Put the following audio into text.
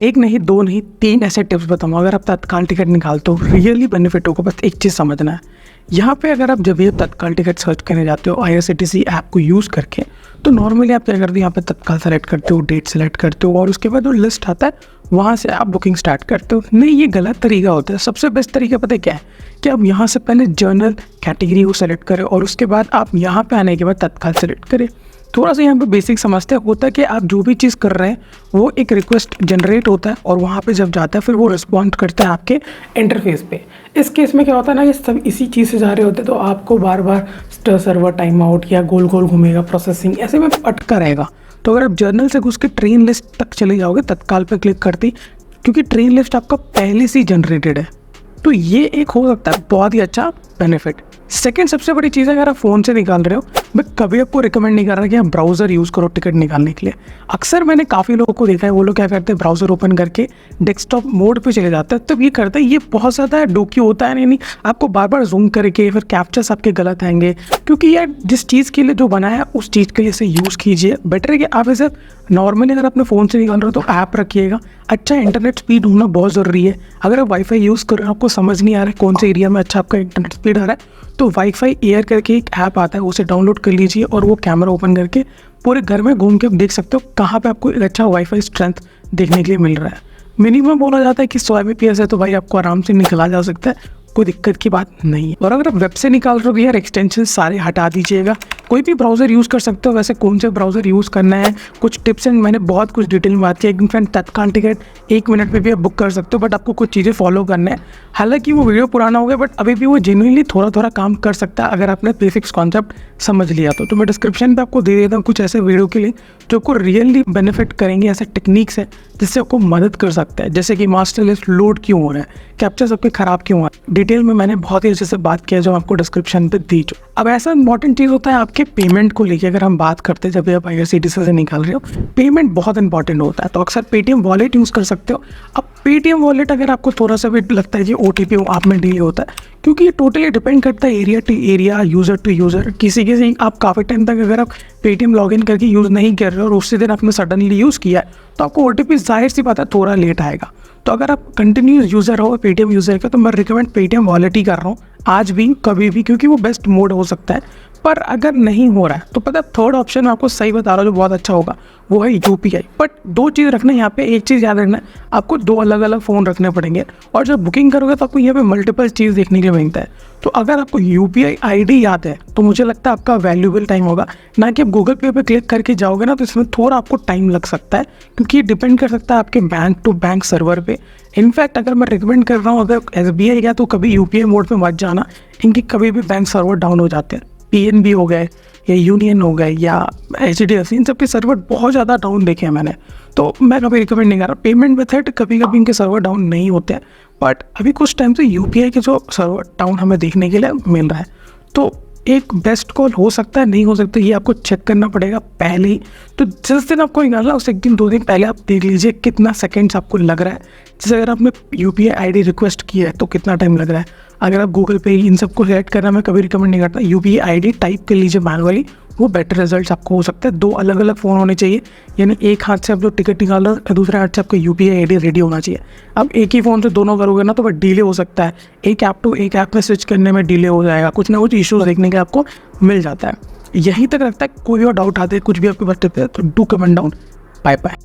एक नहीं, दो नहीं, 3 ऐसे टिप्स बताऊंगा। अगर आप तत्काल टिकट निकालते हो रियली बेनिफिट होगा। बस एक चीज़ समझना है, यहाँ पे अगर आप जब भी तत्काल टिकट सर्च करने जाते हो IRCTC ऐप को यूज़ करके, तो नॉर्मली आप क्या करते हो, यहाँ पे तत्काल सेलेक्ट करते हो, डेट सेलेक्ट करते हो और उसके बाद जो लिस्ट आता है वहाँ से आप बुकिंग स्टार्ट करते हो। नहीं, ये गलत तरीका होता है। सबसे बेस्ट तरीका पता है क्या है, कि आप यहाँ से पहले जनरल कैटेगरी को सेलेक्ट करें और उसके बाद आप यहाँ पे आने के बाद तत्काल सेलेक्ट करें। थोड़ा सा यहाँ पे बेसिक समझते होता है कि आप जो भी चीज़ कर रहे हैं वो एक रिक्वेस्ट जनरेट होता है और वहाँ पे जब जाता है फिर वो रिस्पॉन्ड करता है आपके इंटरफेस पे। इस केस में क्या होता है ना, ये सब इसी चीज़ से जा रहे होते हैं, तो आपको बार बार सर्वर टाइम आउट या गोल गोल घूमेगा प्रोसेसिंग, ऐसे में अटका रहेगा। तो अगर आप जर्नल से घुस के ट्रेन लिस्ट तक चले जाओगे तत्काल पे क्लिक करती, क्योंकि ट्रेन लिस्ट आपका पहले से ही जनरेटेड है, तो ये एक हो सकता है बहुत ही अच्छा बेनिफिट। सेकंड सबसे बड़ी चीज़ है, अगर आप फ़ोन से निकाल रहे हो, मैं कभी आपको रिकमेंड नहीं कर रहा कि आप ब्राउज़र यूज़ करो टिकट निकालने के लिए। अक्सर मैंने काफ़ी लोगों को देखा है, वो लोग क्या करते हैं, ब्राउज़र ओपन करके डेस्कटॉप मोड पे चले जाते हैं। तब ये करते हैं, ये बहुत ज़्यादा डोकी होता है। नहीं, आपको बार बार जूम करके फिर कैप्चर्स आपके गलत आएंगे, क्योंकि यार जिस चीज़ के लिए जो बनाया है उस चीज़ के लिए इसे यूज़ कीजिए। बेटर है कि आप इसे नॉर्मली अगर अपने फ़ोन से निकाल रहे हो तो ऐप रखिएगा। अच्छा इंटरनेट स्पीड होना बहुत ज़रूरी है। अगर आप वाईफाई यूज़ कर रहे हो, आपको समझ नहीं आ रहा है कौन से एरिया में अच्छा आपका इंटरनेट स्पीड आ रहा है, तो वाईफाई एयर करके एक ऐप आता है, उसे डाउनलोड कर लीजिए और वो कैमरा ओपन करके पूरे घर में घूम के आप देख सकते हो कहाँ पे आपको एक अच्छा वाईफाई स्ट्रेंथ देखने के लिए मिल रहा है। मिनिमम बोला जाता है कि 100 Mbps है, तो भाई आपको आराम से निकला जा सकता है, कोई दिक्कत की बात नहीं है। और अगर आप वेब से निकाल रहे हो यार, एक्सटेंशन सारे हटा दीजिएगा। कोई भी ब्राउज़र यूज़ कर सकते हो। वैसे कौन से ब्राउज़र यूज़ करना है, कुछ टिप्स एंड मैंने बहुत कुछ डिटेल में बात की। एक फ्रेंड तत्काल टिकट 1 मिनट में भी आप बुक कर सकते हो, बट आपको कुछ चीज़ें फॉलो करना है। हालांकि वो वीडियो पुराना हो गया, बट अभी भी वो जेन्युइनली थोड़ा थोड़ा काम कर सकता है अगर आपने बेसिक्स कॉन्सेप्ट समझ लिया तो मैं डिस्क्रिप्शन पे आपको दे देता हूँ कुछ ऐसे वीडियो के लिए जो आपको रियली बेनिफिट करेंगे। ऐसे टेक्निक्स है जिससे आपको मदद कर सकता है, जैसे कि मास्टर लिस्ट लोड क्यों हो रहा है, कैप्चर सबके ख़राब क्यों हो रहा है, डिटेल में मैंने बहुत ही अच्छे से बात किया जो आपको डिस्क्रिप्शन पे दी। जो अब ऐसा इंपॉर्टेंट चीज़ होता है आपके पेमेंट को लेके, अगर हम बात करते हैं जब भी आप IRCTC से निकाल रहे हो, पेमेंट बहुत इंपॉर्टेंट होता है। तो अक्सर पेटीएम वॉलेट यूज़ कर सकते हो। अब पेटीएम वॉलेट अगर आपको थोड़ा सा भी लगता है कि OTP आप में डिले होता है, क्योंकि ये टोटली डिपेंड करता है area to area, user to user. किसी आप काफ़ी टाइम तक अगर आप पेटीएम लॉगिन करके यूज़ नहीं कर रहे हो और उसी दिन आपने सडनली यूज़ किया है, तो आपको OTP जाहिर सी बात है थोड़ा लेट आएगा। तो अगर आप कंटिन्यूस यूज़र हो पेटीएम यूज़र का, तो मैं रिकमेंड पेटीएम वॉलेट ही कर रहा हूँ आज भी कभी भी, क्योंकि वो बेस्ट मोड हो सकता है। पर अगर नहीं हो रहा है तो पता है थर्ड ऑप्शन आपको सही बता रहा हूँ जो बहुत अच्छा होगा, वो है UPI। बट 2 चीज़ रखना है यहाँ पे। एक चीज़ याद रखना है, आपको 2 अलग अलग फ़ोन रखने पड़ेंगे, और जब बुकिंग करोगे तो आपको यहाँ पे मल्टीपल चीज़ देखने के लिए मिलता है। तो अगर आपको UPI ID याद है तो मुझे लगता है आपका वैल्यूबल टाइम होगा। ना कि आप गूगल पे पे क्लिक करके जाओगे ना, तो इसमें थोड़ा आपको टाइम लग सकता है, क्योंकि ये डिपेंड कर सकता है आपके बैंक टू बैंक सर्वर पे। इनफैक्ट अगर मैं रिकमेंड कर रहा हूँ, अगर SBI गया तो कभी UPI मोड पे मत जाना, इनकी कभी भी बैंक सर्वर डाउन हो जाते हैं। PNB हो गए या यूनियन हो गए या HDFC, इन सब के सर्वर बहुत ज़्यादा डाउन देखे हैं मैंने, तो मैं कभी रिकमेंड नहीं कर रहा। पेमेंट मेथड कभी कभी इनके सर्वर डाउन नहीं होते हैं, बट अभी कुछ टाइम से UPI के जो सर्वर डाउन हमें देखने के लिए मिल रहा है, तो एक बेस्ट कॉल हो सकता है, नहीं हो सकता ये आपको चेक करना पड़ेगा पहले ही। तो जिस दिन आपको निकालना उससे 1 दिन 2 दिन पहले आप देख लीजिए कितना सेकेंड्स आपको लग रहा है। जैसे अगर आपने UPI ID रिक्वेस्ट किया है तो कितना टाइम लग रहा है। अगर आप गूगल पे इन सबको सेलेक्ट करना मैं कभी रिकमेंड नहीं करता। UPI ID टाइप कर लीजिए मैनुअली, वो बेटर रिजल्ट्स आपको हो सकता है। 2 अलग अलग फ़ोन होने चाहिए, यानी एक हाथ से आप जो टिकट निकाल रहे हो दूसरे हाथ से आपका UPI ID रेडी होना चाहिए। अब एक ही फ़ोन से दोनों करोगे ना तो बट डिले हो सकता है, एक ऐप टू एक ऐप में स्विच करने में डिले हो जाएगा, कुछ ना कुछ इशूज़ देखने के आपको मिल जाता है। यहीं तक रखता है। कोई और डाउट आते हैं, कुछ भी आपके पास टिप है तो do comment down. Bye bye.